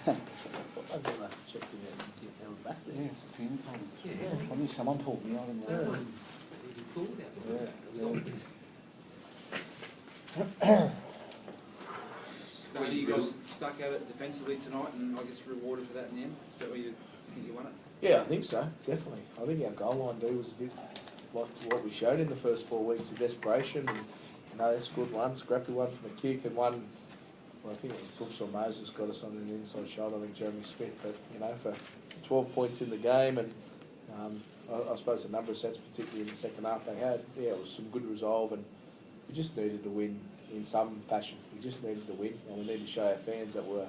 I've never checked it out and they were back there. Yeah, it's the same time. Yeah. I knew someone pulled me out in No there. one even thought about it. It was obvious. So you guys stuck at it defensively tonight and I guess rewarded for that in the end? Is that where you think you won it? Yeah, I think so, definitely. I think our goal line D was a bit like what we showed in the first 4 weeks of desperation. And, you know, they scored one, scrappy one from a kick, and one, well, I think it was Brooks or Moses got us on an inside shot, I think Jeremy Smith. But, you know, for 12 points in the game, and I suppose a number of sets, particularly in the second half they had, yeah, it was some good resolve, and we just needed to win in some fashion. We just needed to win, and we needed to show our fans that we're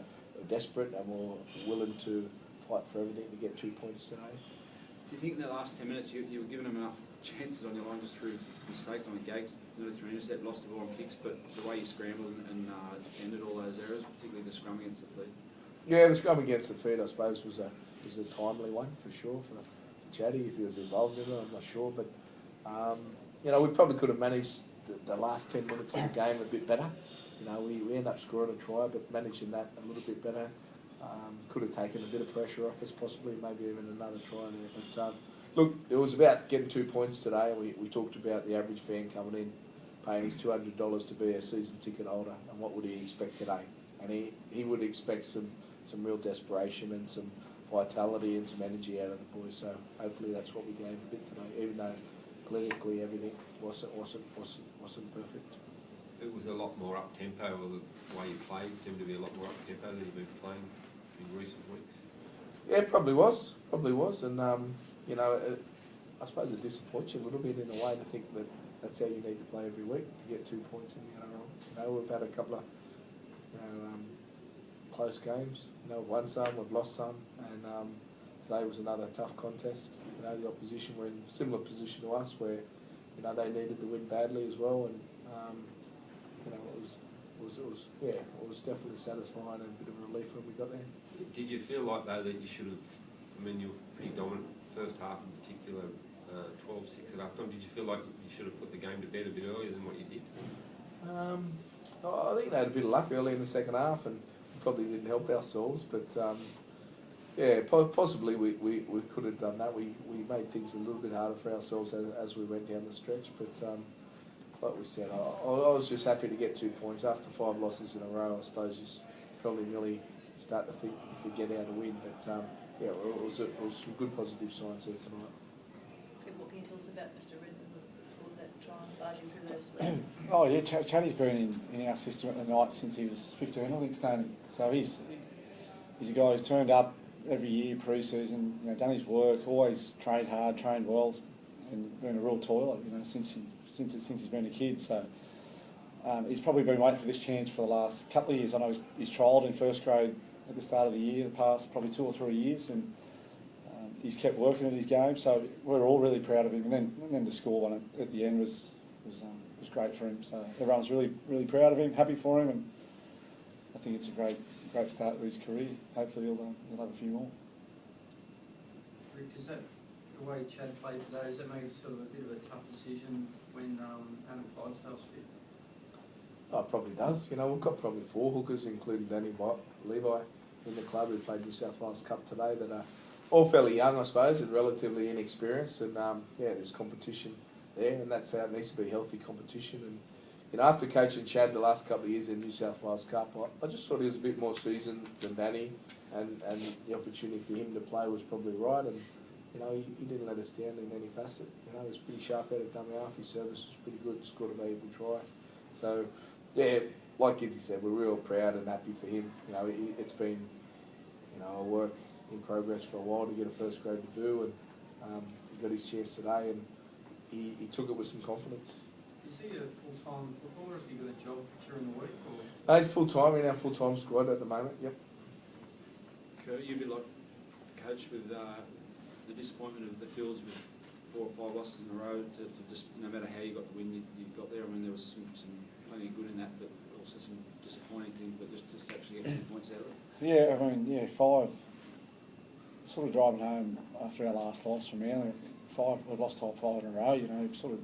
desperate and we're willing to fight for everything to get 2 points today. Do you think in the last 10 minutes you were giving them enough chances on your line just through mistakes? I mean, Gags nearly threw an intercept, lost the ball on kicks, but the way you scrambled and defended all those errors, particularly the scrum against the feed? Yeah, the scrum against the feed, I suppose, was a timely one for sure for Chatty if he was involved in it. I'm not sure, but you know, we probably could have managed the last 10 minutes of the game a bit better. You know, we end up scoring a try, but managing that a little bit better. Could have taken a bit of pressure off us, possibly, maybe even another try there. But look, it was about getting 2 points today. We talked about the average fan coming in, paying his $200 to be a season ticket holder, and what would he expect today? And he would expect some real desperation and some vitality and some energy out of the boys. So hopefully that's what we gave a bit today, even though politically everything wasn't perfect. It was a lot more up tempo, or the way you played seemed to be a lot more up tempo than you've been playing in recent weeks. Yeah, it probably was, and you know, I suppose it disappoints you a little bit in a way to think that that's how you need to play every week to get 2 points in the NRL. You know, we've had a couple of close games. You know, we've won some, we've lost some, and today was another tough contest. You know, the opposition were in a similar position to us, where you know they needed to win badly as well, and you know, it was definitely satisfying and a bit of a relief when we got there. Did you feel like though that you should have? I mean, you were pretty dominant first half in particular, 12-6 at half time. Did you feel like you should have put the game to bed a bit earlier than what you did? I think they had a bit of luck early in the second half, and probably didn't help ourselves. But yeah, possibly we could have done that. We made things a little bit harder for ourselves as we went down the stretch. But like we said, I was just happy to get 2 points after 5 losses in a row. I suppose you probably nearly start to think if we get out a win. But yeah, it was some good positive signs there tonight. Okay, what can you tell us about Mr. Redmond that scored that try and barging through those? Oh yeah, Chatty's been in our system at the night since he was 15, I think, Stoney. So he's a guy who's turned up every year pre-season, you know, done his work, always trained hard, trained well, and been a real toiler, you know, since he's been a kid. So he's probably been waiting for this chance for the last couple of years. I know he's trialled in first grade at the start of the year, the past probably 2 or 3 years, and he's kept working at his game. So we're all really proud of him. And then to score one at the end was great for him. So everyone's really proud of him, happy for him, and I think it's a great start to his career. Hopefully he'll have a few more. Rick, does that, the way Chad played today, does that make it sort of a bit of a tough decision when Adam Clydesdale's fit? Oh, it probably does. You know, we've got probably 4 hookers, including Danny Levi, in the club who played New South Wales Cup today, that are all fairly young, I suppose, and relatively inexperienced. And yeah, there's competition there, and that's how it needs to be, healthy competition. And you know, after coaching Chad the last couple of years in New South Wales Cup, I just thought he was a bit more seasoned than Danny, and the opportunity for him to play was probably right. And you know, he didn't let us down in any facet. You know, he was pretty sharp out of dummy half. His service was pretty good. Scored a valuable try. So yeah, like Gidley said, we're real proud and happy for him. You know, it's been, you know, a work in progress for a while to get a first grade debut, and he got his chance today, and he took it with some confidence. Is he a full-time footballer, or has he got a job during the week? Or? No, he's full-time in our full-time squad at the moment, yep. Kurt, you'd be like coach with the disappointment of the Fields with 4 or 5 losses in a row to just, no matter how you got the win, you got there. I mean, there was some plenty of good in that, but also some disappointing things, but just actually get 2 points out of it. Yeah, I mean, yeah, 5. Sort of driving home after our last loss from Manly, 5, we've lost 5 in a row. You know, sort of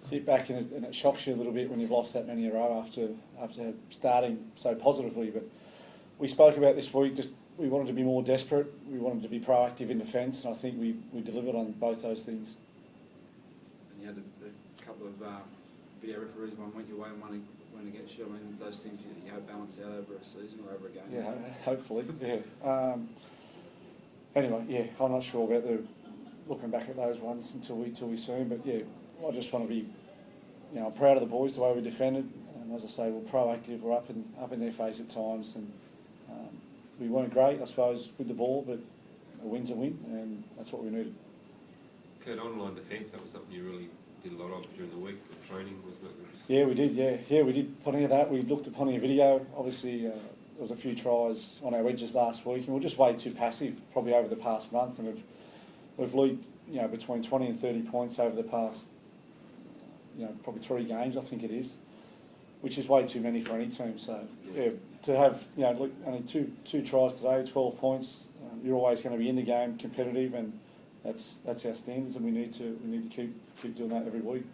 sit back and it shocks you a little bit when you've lost that many in a row after starting so positively. But we spoke about this week, just we wanted to be more desperate. We wanted to be proactive in defence, and I think we delivered on both those things. And you had a couple of video referees, one went your way and one against you. I mean, those things you hope balance out over a season or over a game. Yeah, hopefully. Yeah. Anyway, yeah, I'm not sure about looking back at those ones until we see them. But yeah, I just want to be, I'm proud of the boys the way we defended. And as I say, we're proactive. We're up in their face at times, and we weren't great, I suppose, with the ball. But a win's a win, and that's what we needed. Kurt, online defence, that was something you really did a lot of during the week with training, wasn't it? Yeah, we did. Yeah, we did plenty of that. We looked at plenty of video. Obviously, there was a few tries on our edges last week, and we're just way too passive, probably over the past month, and we've leaked, between 20 and 30 points over the past, probably 3 games, I think it is, which is way too many for any team. So yeah, to have only two tries today, 12 points, you're always going to be in the game, competitive, and that's our standards, and we need to keep doing that every week.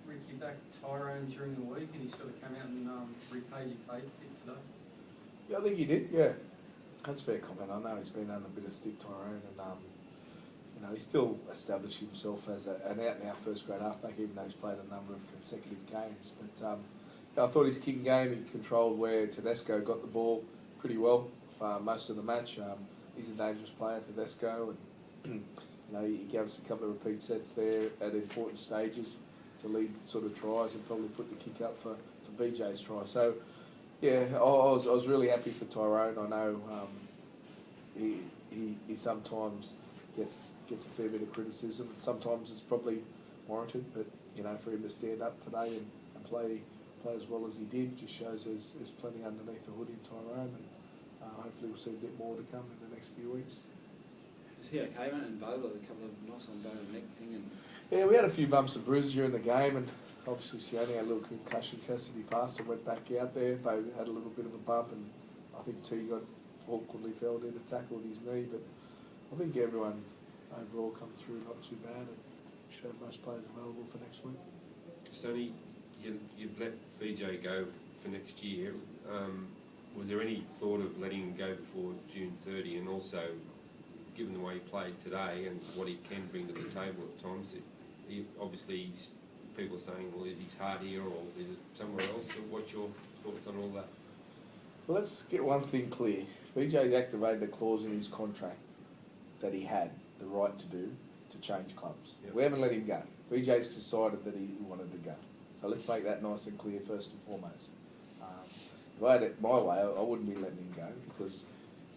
Rick, you backed Tyrone during the week, and he sort of came out and repaid your faith a bit today. Yeah, I think he did. Yeah, that's a fair comment. I know he's been under a bit of stick, Tyrone, and he's still established himself as an out-and-out first-grade halfback, even though he's played a number of consecutive games. But I thought his kicking game, he controlled where Tedesco got the ball pretty well for most of the match. He's a dangerous player, Tedesco, and he gave us a couple of repeat sets there at important stages to lead sort of tries and probably put the kick up for BJ's try. So, yeah, I was really happy for Tyrone. I know he sometimes gets a fair bit of criticism, and sometimes it's probably warranted. But for him to stand up today and play as well as he did just shows there's plenty underneath the hood in Tyrone, and hopefully we'll see a bit more to come in the next few weeks. Is he okay, mate? And Bola, a couple of knocks on Bola neck thing, and yeah, we had a few bumps and bruises during the game, and obviously Sione had a little concussion test that he passed and went back out there. Bo had a little bit of a bump, and I think T got awkwardly fell in to tackle with his knee. But I think everyone overall come through not too bad, and should have most players available for next week. Stoney, you've let BJ go for next year. Was there any thought of letting him go before June 30? And also, given the way he played today and what he can bring to the table at times, obviously people are saying, well, is his heart here or is it somewhere else? So what's your thoughts on all that? Well, let's get one thing clear. BJ's activated a clause in his contract that he had the right to do to change clubs. Yep. We haven't let him go. BJ's decided that he wanted to go. So let's make that nice and clear first and foremost. If I had it my way, I wouldn't be letting him go because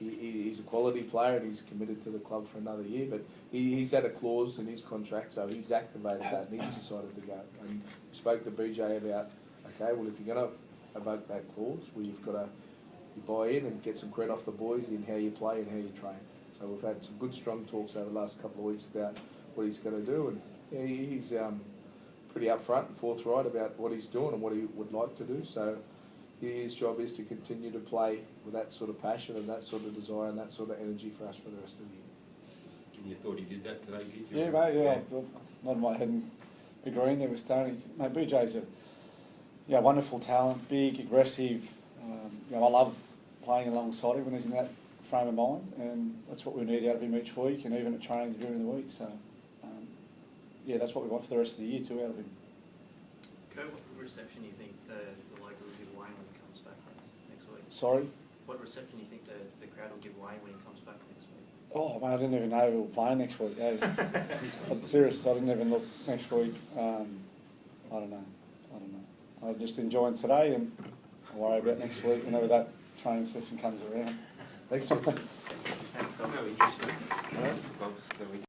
he's a quality player and he's committed to the club for another year. But he's had a clause in his contract, so he's activated that and he's decided to go. And we spoke to BJ about, okay, well, if you're going to evoke that clause, well, you've got to buy in and get some credit off the boys in how you play and how you train. So we've had some good, strong talks over the last couple of weeks about what he's going to do, and yeah, he's pretty upfront and forthright about what he's doing and what he would like to do. So his job is to continue to play with that sort of passion and that sort of desire and that sort of energy for us for the rest of the year. And you thought he did that today, Giz? Yeah, mate, yeah. Nodding my head and agreeing there with Stoney. Mate, BJ's a wonderful talent, big, aggressive. I love playing alongside him when he's in that frame of mind, and that's what we need out of him each week and even at training during the week. So, that's what we want for the rest of the year too out of him. Kurt, what reception do you think the local will give Wayne when he comes back next week? Sorry? What reception do you think the crowd will give Wayne when he comes back next week? Oh, man, I didn't even know we were playing next week. I'm serious, I didn't even look next week. I don't know. I'm just enjoying today and I'll worry about next week whenever that training session comes around. Thanks, Johnson. No interest in it. Just bumps, no interest.